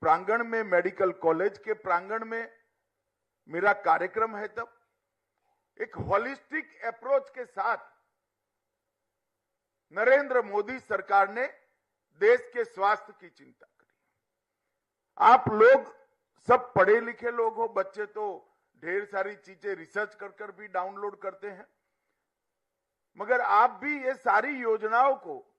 प्रांगण में, medical college के प्रांगण में मेरा कार्यक्रम है, तब एक होलिस्टिक अप्रोच के साथ नरेंद्र मोदी सरकार ने देश के स्वास्थ्य की चिंता करी। आप लोग सब पढ़े लिखे लोग हो, बच्चे तो ढेर सारी चीजें रिसर्च कर कर भी डाउनलोड करते हैं, मगर आप भी ये सारी योजनाओं को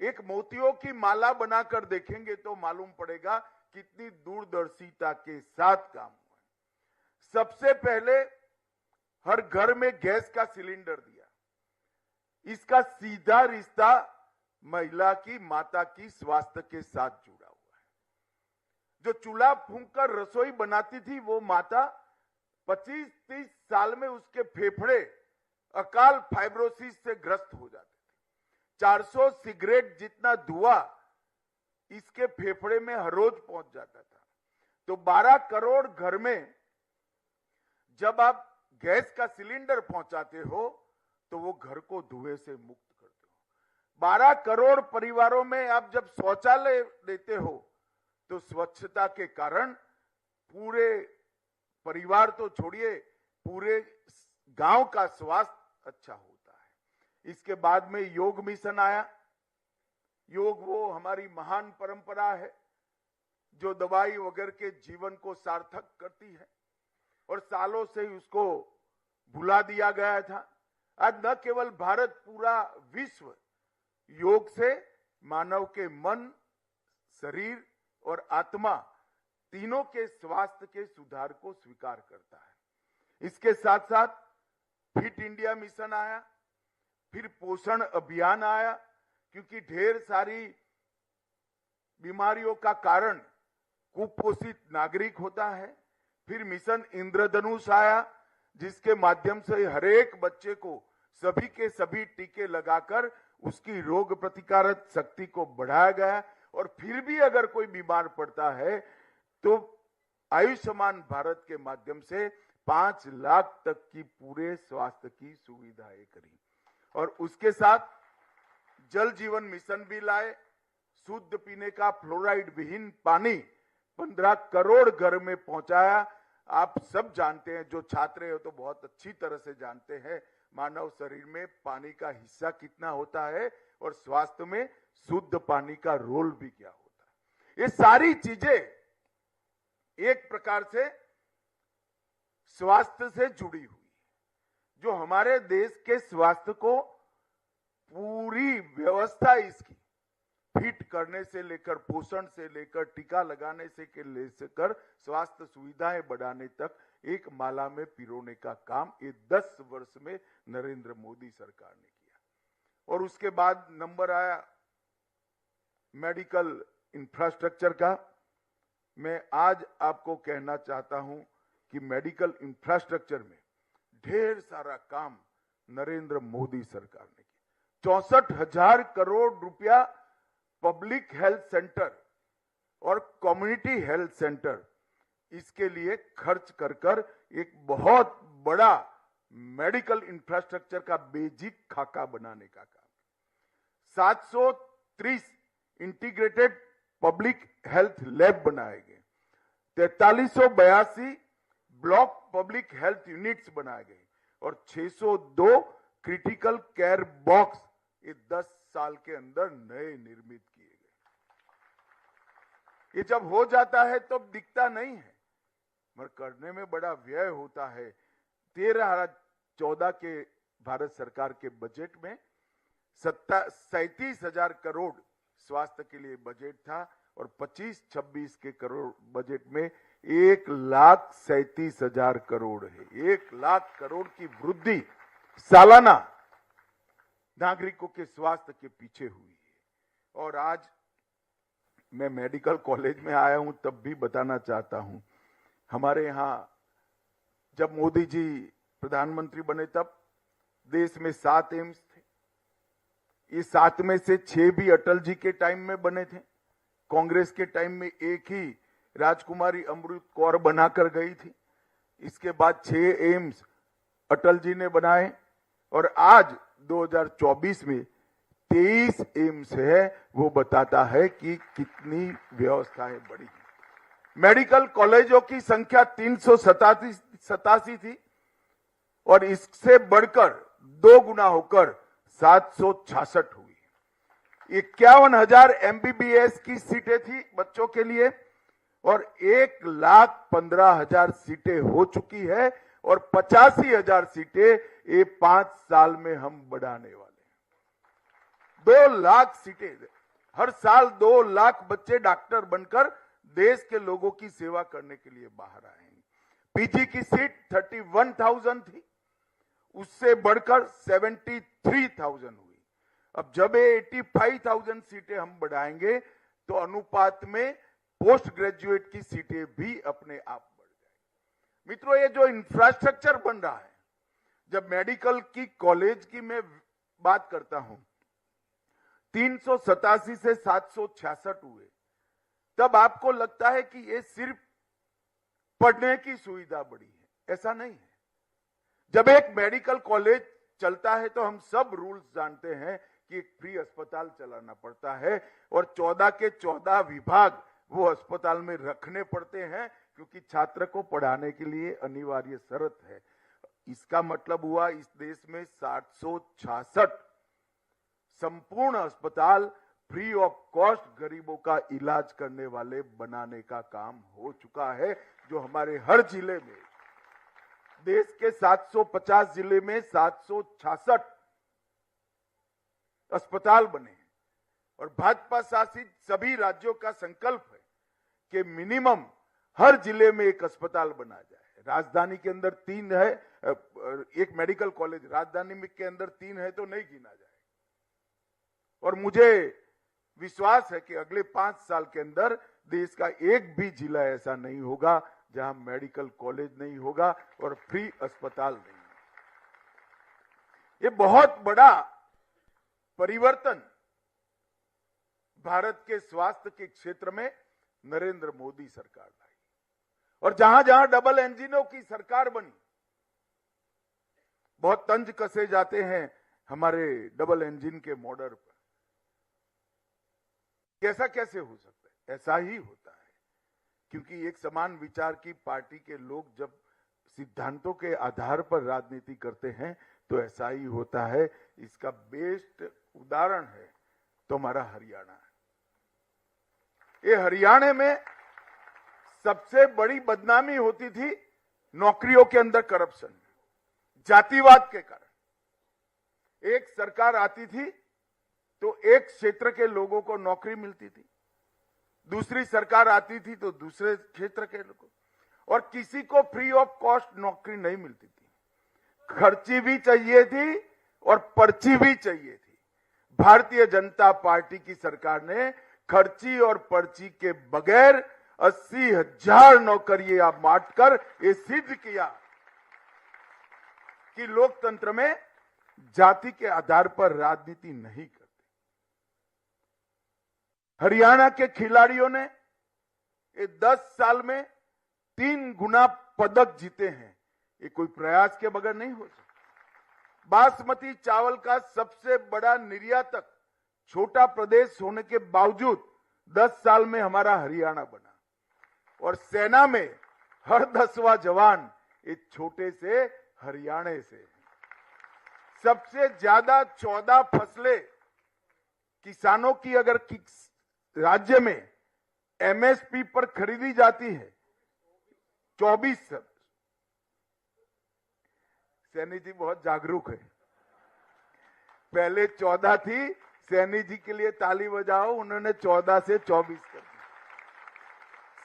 एक मोतियों की माला बनाकर देखेंगे तो मालूम पड़ेगा कितनी दूरदर्शिता के साथ काम हुआ है। सबसे पहले हर घर में गैस का सिलेंडर दिया। इसका सीधा रिश्ता महिला की, माता की स्वास्थ्य के साथ जुड़ा हुआ है। जो चूल्हा फूंक कर रसोई बनाती थी वो माता 25-30 साल में उसके फेफड़े अकाल फाइब्रोसिस से ग्रस्त हो जाते थे। 400 सिगरेट जितना धुआं इसके फेफड़े में हर रोज पहुंच जाता था। तो 12 करोड़ घर में जब आप गैस का सिलेंडर पहुंचाते हो तो वो घर को धुएं से मुक्त करते हो। 12 करोड़ परिवारों में आप जब शौचालय देते हो तो स्वच्छता के कारण पूरे परिवार तो छोड़िए, पूरे गांव का स्वास्थ्य अच्छा होता है। इसके बाद में योग मिशन आया। योग वो हमारी महान परंपरा है जो दवाई वगैरह के जीवन को सार्थक करती है और सालों से उसको भुला दिया गया था। आज न केवल भारत, पूरा विश्व योग से मानव के मन, शरीर और आत्मा तीनों के स्वास्थ्य के सुधार को स्वीकार करता है। इसके साथ साथ फिट इंडिया मिशन आया, फिर पोषण अभियान आया, क्योंकि ढेर सारी बीमारियों का कारण कुपोषित नागरिक होता है। फिर मिशन इंद्रधनुष आया, जिसके माध्यम से हर एक बच्चे को सभी के सभी टीके लगाकर उसकी रोग प्रतिकारक शक्ति को बढ़ाया गया। और फिर भी अगर कोई बीमार पड़ता है तो आयुष्मान भारत के माध्यम से 5 लाख तक की पूरे स्वास्थ्य की सुविधाएं करी। और उसके साथ जल जीवन मिशन भी लाए। शुद्ध पीने का फ्लोराइड विहीन पानी 15 करोड़ घर में पहुंचाया। आप सब जानते हैं, जो छात्र हो तो बहुत अच्छी तरह से जानते हैं, मानव शरीर में पानी का हिस्सा कितना होता है और स्वास्थ्य में शुद्ध पानी का रोल भी क्या होता है। ये सारी चीजें एक प्रकार से स्वास्थ्य से जुड़ी हुई, जो हमारे देश के स्वास्थ्य को पूरी व्यवस्था इसकी फिट करने से लेकर, पोषण से लेकर, टीका लगाने से लेकर स्वास्थ्य सुविधाएं बढ़ाने तक एक माला में पिरोने का काम ये 10 वर्ष में नरेंद्र मोदी सरकार ने किया। और उसके बाद नंबर आया मेडिकल इंफ्रास्ट्रक्चर का। मैं आज आपको कहना चाहता हूं कि मेडिकल इंफ्रास्ट्रक्चर में ढेर सारा काम नरेंद्र मोदी सरकार ने किया। 64,000 करोड़ रुपया पब्लिक हेल्थ सेंटर और कम्युनिटी हेल्थ सेंटर इसके लिए खर्च कर कर एक बहुत बड़ा मेडिकल इंफ्रास्ट्रक्चर का बेसिक खाका बनाने का काम। 730 इंटीग्रेटेड पब्लिक हेल्थ लैब बनाए गए। 4382 ब्लॉक पब्लिक हेल्थ यूनिट्स बनाए गए और 602 क्रिटिकल केयर बॉक्स ये 10 साल के अंदर नए निर्मित किए गए। ये जब हो जाता है तो दिखता नहीं है, मगर करने में बड़ा व्यय होता है। 13-14 के भारत सरकार के बजट में 37,000 करोड़ स्वास्थ्य के लिए बजट था और 25-26 के करोड़ बजट में 1,37,000 करोड़ है। 1 लाख करोड़ की वृद्धि सालाना नागरिकों के स्वास्थ्य के पीछे हुई है। और आज मैं मेडिकल कॉलेज में आया हूं तब भी बताना चाहता हूं, हमारे यहां जब मोदी जी प्रधानमंत्री बने तब देश में 7 एम्स थे। ये 7 में से 6 भी अटल जी के टाइम में बने थे। कांग्रेस के टाइम में एक ही राजकुमारी अमृत कौर बनाकर गई थी। इसके बाद 6 एम्स अटल जी ने बनाए और आज 2024 में 23 एम्स है, वो बताता है कि कितनी व्यवस्थाएं बढ़ी। मेडिकल कॉलेजों की संख्या 387 थी और इससे बढ़कर 2 गुना होकर 766 हुई। 51,000 MBBS की सीटें थी बच्चों के लिए और 1,15,000 सीटें हो चुकी है और 85,000 सीटें ये 5 साल में हम बढ़ाने वाले हैं। 2 लाख सीटें, हर साल 2 लाख बच्चे डॉक्टर बनकर देश के लोगों की सेवा करने के लिए बाहर आएंगे। पीजी की सीट 31,000 थी, उससे बढ़कर 73,000 हुई। अब जब 85,000 सीटें हम बढ़ाएंगे तो अनुपात में पोस्ट ग्रेजुएट की सीटें भी अपने आप बढ़ जाएंगी। मित्रों, ये जो इंफ्रास्ट्रक्चर बन रहा है, जब मेडिकल की कॉलेज की मैं बात करता हूं, 387 से 766 हुए, तब आपको लगता है कि ये सिर्फ पढ़ने की सुविधा बढ़ी है। ऐसा नहीं है। जब एक मेडिकल कॉलेज चलता है तो हम सब रूल्स जानते हैं कि एक फ्री अस्पताल चलाना पड़ता है और 14 के 14 विभाग वो अस्पताल में रखने पड़ते हैं, क्योंकि छात्र को पढ़ाने के लिए अनिवार्य शर्त है। इसका मतलब हुआ इस देश में 766 संपूर्ण अस्पताल फ्री ऑफ कॉस्ट गरीबों का इलाज करने वाले बनाने का काम हो चुका है, जो हमारे हर जिले में, देश के 750 जिले में 766 अस्पताल बने हैं। और भाजपा शासित सभी राज्यों का संकल्प है कि मिनिमम हर जिले में एक अस्पताल बना जाए। राजधानी के अंदर 3 है, एक मेडिकल कॉलेज राजधानी के अंदर 3 है तो नहीं गिना जाए। और मुझे विश्वास है कि अगले 5 साल के अंदर देश का एक भी जिला ऐसा नहीं होगा जहां मेडिकल कॉलेज नहीं होगा और फ्री अस्पताल नहीं। ये बहुत बड़ा परिवर्तन भारत के स्वास्थ्य के क्षेत्र में नरेंद्र मोदी सरकार लाई। और जहां जहां डबल इंजनों की सरकार बनी, बहुत तंज कसे जाते हैं हमारे डबल इंजन के मॉडल पर। कैसा कैसे हो सकता है? ऐसा ही होता है, क्योंकि एक समान विचार की पार्टी के लोग जब सिद्धांतों के आधार पर राजनीति करते हैं तो ऐसा ही होता है। इसका बेस्ट उदाहरण है तो हमारा हरियाणा। ये हरियाणा में सबसे बड़ी बदनामी होती थी नौकरियों के अंदर करप्शन, जातिवाद के कारण। एक सरकार आती थी तो एक क्षेत्र के लोगों को नौकरी मिलती थी, दूसरी सरकार आती थी तो दूसरे क्षेत्र के लोगों, और किसी को फ्री ऑफ कॉस्ट नौकरी नहीं मिलती थी। खर्ची भी चाहिए थी और पर्ची भी चाहिए थी। भारतीय जनता पार्टी की सरकार ने खर्ची और पर्ची के बगैर 80,000 नौकरियां बांटकर ये सिद्ध किया कि लोकतंत्र में जाति के आधार पर राजनीति नहीं करते। हरियाणा के खिलाड़ियों ने ये 10 साल में 3 गुना पदक जीते हैं। ये कोई प्रयास के बगैर नहीं हो सकता। बासमती चावल का सबसे बड़ा निर्यातक छोटा प्रदेश होने के बावजूद 10 साल में हमारा हरियाणा बना। और सेना में हर 10वां जवान एक छोटे से हरियाणा से। सबसे ज्यादा 14 फसलें किसानों की अगर राज्य में एमएसपी पर खरीदी जाती है 24। सैनी जी बहुत जागरूक है। पहले 14 थी, सैनी जी के लिए ताली बजाओ, उन्होंने 14 से 24 कर दी।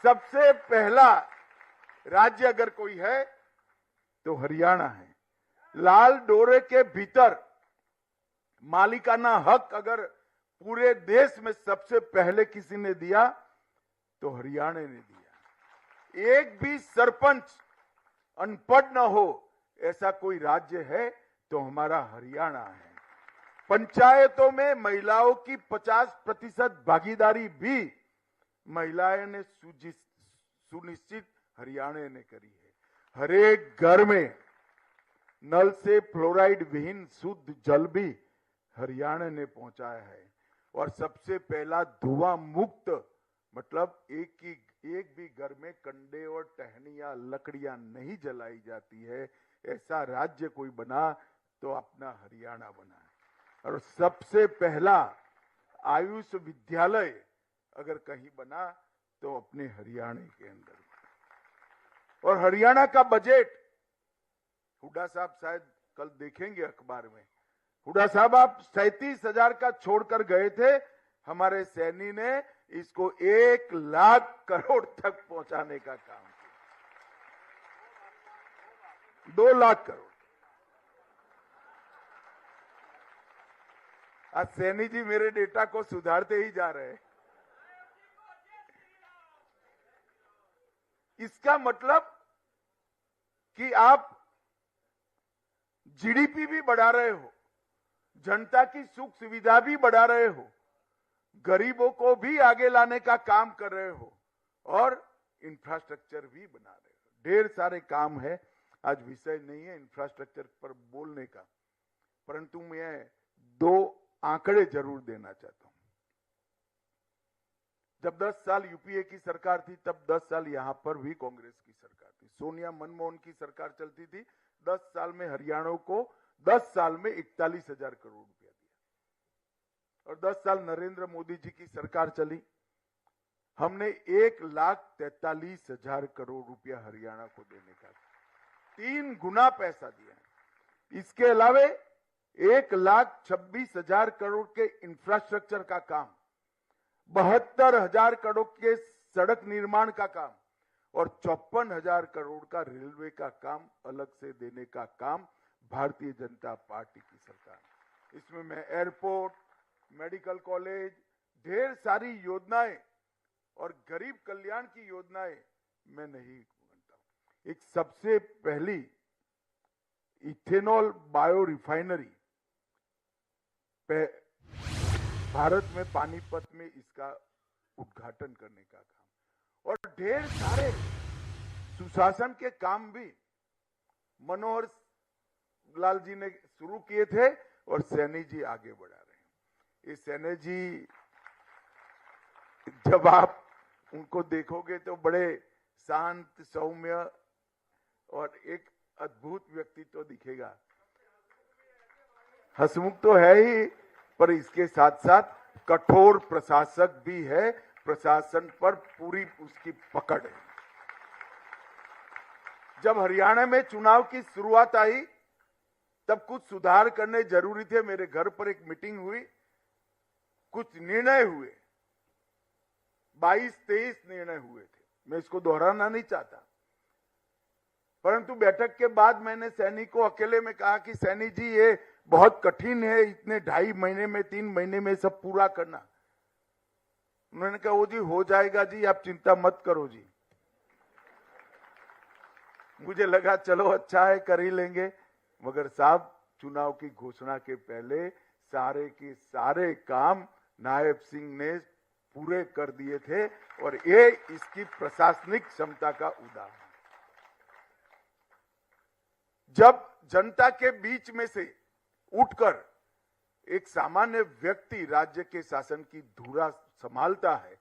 सबसे पहला राज्य अगर कोई है तो हरियाणा है। लाल डोरे के भीतर मालिकाना हक अगर पूरे देश में सबसे पहले किसी ने दिया तो हरियाणा ने दिया। एक भी सरपंच अनपढ़ न हो ऐसा कोई राज्य है तो हमारा हरियाणा है। पंचायतों में महिलाओं की 50% भागीदारी भी महिलाएं ने सुनिश्चित हरियाणा ने करी है। हर एक घर में नल से फ्लोराइड विहीन शुद्ध जल भी हरियाणा ने पहुंचाया है। और सबसे पहला धुआं मुक्त, मतलब एक भी घर में कंडे और टहनियां लकड़ियां नहीं जलाई जाती है, ऐसा राज्य कोई बना तो अपना हरियाणा बना है। और सबसे पहला आयुष विद्यालय अगर कहीं बना तो अपने हरियाणा के अंदर बना। और हरियाणा का बजट, हुड्डा साहब शायद कल देखेंगे अखबार में, हुड्डा साहब आप 37,000 का छोड़कर गए थे, हमारे सैनी ने इसको 1 लाख करोड़ तक पहुंचाने का काम किया। 2 लाख करोड़। आज सैनी जी मेरे डेटा को सुधारते ही जा रहे हैं। इसका मतलब कि आप जीडीपी भी बढ़ा रहे हो, जनता की सुख सुविधा भी बढ़ा रहे हो, गरीबों को भी आगे लाने का काम कर रहे हो और इंफ्रास्ट्रक्चर भी बना रहे हो। ढेर सारे काम है, आज विषय नहीं है इंफ्रास्ट्रक्चर पर बोलने का, परंतु मैं 2 आंकड़े जरूर देना चाहता हूं। जब 10 साल यूपीए की सरकार थी, तब 10 साल यहां पर भी कांग्रेस की सरकार थी, सोनिया मनमोहन की सरकार चलती थी। 10 साल में हरियाणा को 10 साल में 41,000 करोड़ रुपया दिया। और 10 साल नरेंद्र मोदी जी की सरकार चली, हमने 1,43,000 करोड़ रुपया हरियाणा को देने का 3 गुना पैसा दिया है। इसके अलावे 1,26,000 करोड़ के इंफ्रास्ट्रक्चर का काम, 72,000 करोड़ के सड़क निर्माण का काम और 54,000 करोड़ का रेलवे का काम अलग से देने का काम भारतीय जनता पार्टी की सरकार। इसमें मैं एयरपोर्ट, मेडिकल कॉलेज, ढेर सारी योजनाएं और गरीब कल्याण की योजनाएं मैं नहीं मानता हूं। एक सबसे पहली इथेनॉल बायो रिफाइनरी भारत में पानीपत में इसका उद्घाटन करने का काम और ढेर सारे सुशासन के काम भी मनोहर लाल जी ने शुरू किए थे और सैनी जी आगे बढ़ा रहे हैं। ये सैनी जी, जब आप उनको देखोगे तो बड़े शांत, सौम्य और एक अद्भुत व्यक्तित्व दिखेगा। हंसमुख तो है ही, पर इसके साथ साथ कठोर प्रशासक भी है, प्रशासन पर पूरी उसकी पकड़ है। जब हरियाणा में चुनाव की शुरुआत आई, तब कुछ सुधार करने जरूरी थे। मेरे घर पर एक मीटिंग हुई, कुछ निर्णय हुए, 22-23 निर्णय हुए थे। मैं इसको दोहराना नहीं चाहता, परंतु बैठक के बाद मैंने सैनी को अकेले में कहा कि सैनी जी ये बहुत कठिन है, इतने 2.5 महीने में 3 महीने में सब पूरा करना। उन्होंने कहा वो जी हो जाएगा जी, आप चिंता मत करो जी। मुझे लगा चलो अच्छा है, कर ही लेंगे, मगर साहब चुनाव की घोषणा के पहले सारे के सारे काम नायब सिंह ने पूरे कर दिए थे और ये इसकी प्रशासनिक क्षमता का उदाहरण। जब जनता के बीच में से उठकर एक सामान्य व्यक्ति राज्य के शासन की धुरा संभालता है,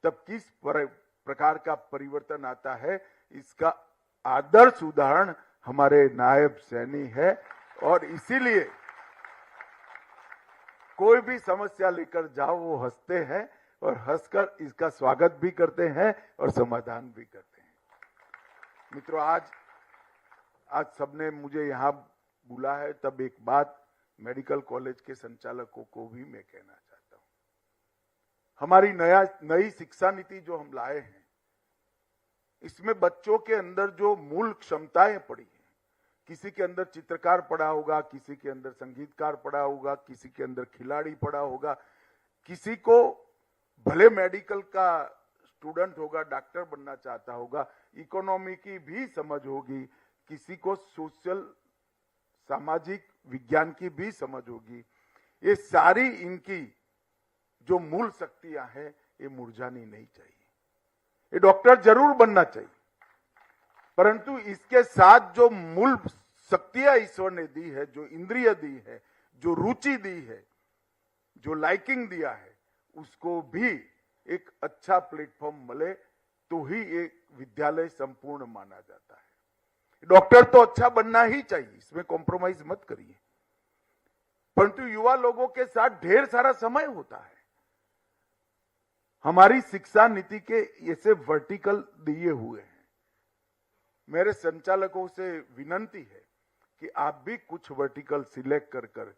तब किस प्रकार का परिवर्तन आता है, इसका आदर्श उदाहरण हमारे नायब सैनी है। और इसीलिए कोई भी समस्या लेकर जाओ वो हंसते हैं और हंसकर इसका स्वागत भी करते हैं और समाधान भी करते हैं। मित्रों, आज सबने मुझे यहां बुला है, तब एक बात मेडिकल कॉलेज के संचालकों को भी मैं कहना चाहता हूं। हमारी नई शिक्षा नीति जो हम लाए हैं, इसमें बच्चों के अंदर जो मूल क्षमताएं पड़ी हैं, किसी के अंदर चित्रकार पड़ा होगा, किसी के अंदर संगीतकार पड़ा होगा, किसी के अंदर खिलाड़ी पड़ा होगा, किसी को भले मेडिकल का स्टूडेंट होगा, डॉक्टर बनना चाहता होगा, इकोनॉमी की भी समझ होगी, किसी को सोशल सामाजिक विज्ञान की भी समझ होगी। ये सारी इनकी जो मूल शक्तियां हैं, ये मुरझानी नहीं चाहिए। ये डॉक्टर जरूर बनना चाहिए, परंतु इसके साथ जो मूल शक्तियां ईश्वर ने दी है, जो इंद्रिय दी है, जो रुचि दी है, जो लाइकिंग दिया है उसको भी एक अच्छा प्लेटफॉर्म मिले तो ही एक विद्यालय संपूर्ण माना जाता है। डॉक्टर तो अच्छा बनना ही चाहिए, इसमें कॉम्प्रोमाइज मत करिए, परंतु युवा लोगों के साथ ढेर सारा समय होता है। हमारी शिक्षा नीति के ऐसे वर्टिकल दिए हुए हैं। मेरे संचालकों से विनंती है कि आप भी कुछ वर्टिकल सिलेक्ट कर कर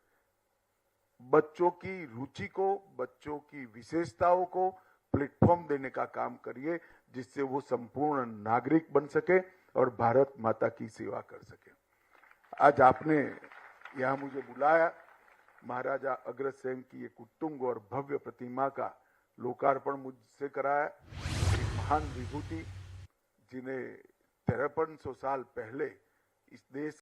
बच्चों की रुचि को, बच्चों की विशेषताओं को प्लेटफॉर्म देने का काम करिए, जिससे वो संपूर्ण नागरिक बन सके और भारत माता की सेवा कर सके। आज आपने यहां मुझे बुलाया, महाराजा अग्रसेन की एक उत्तुंग और भव्य प्रतिमा का लोकार्पण मुझसे कराया। एक महान विभूति जिन्हें 5300 साल पहले इस देश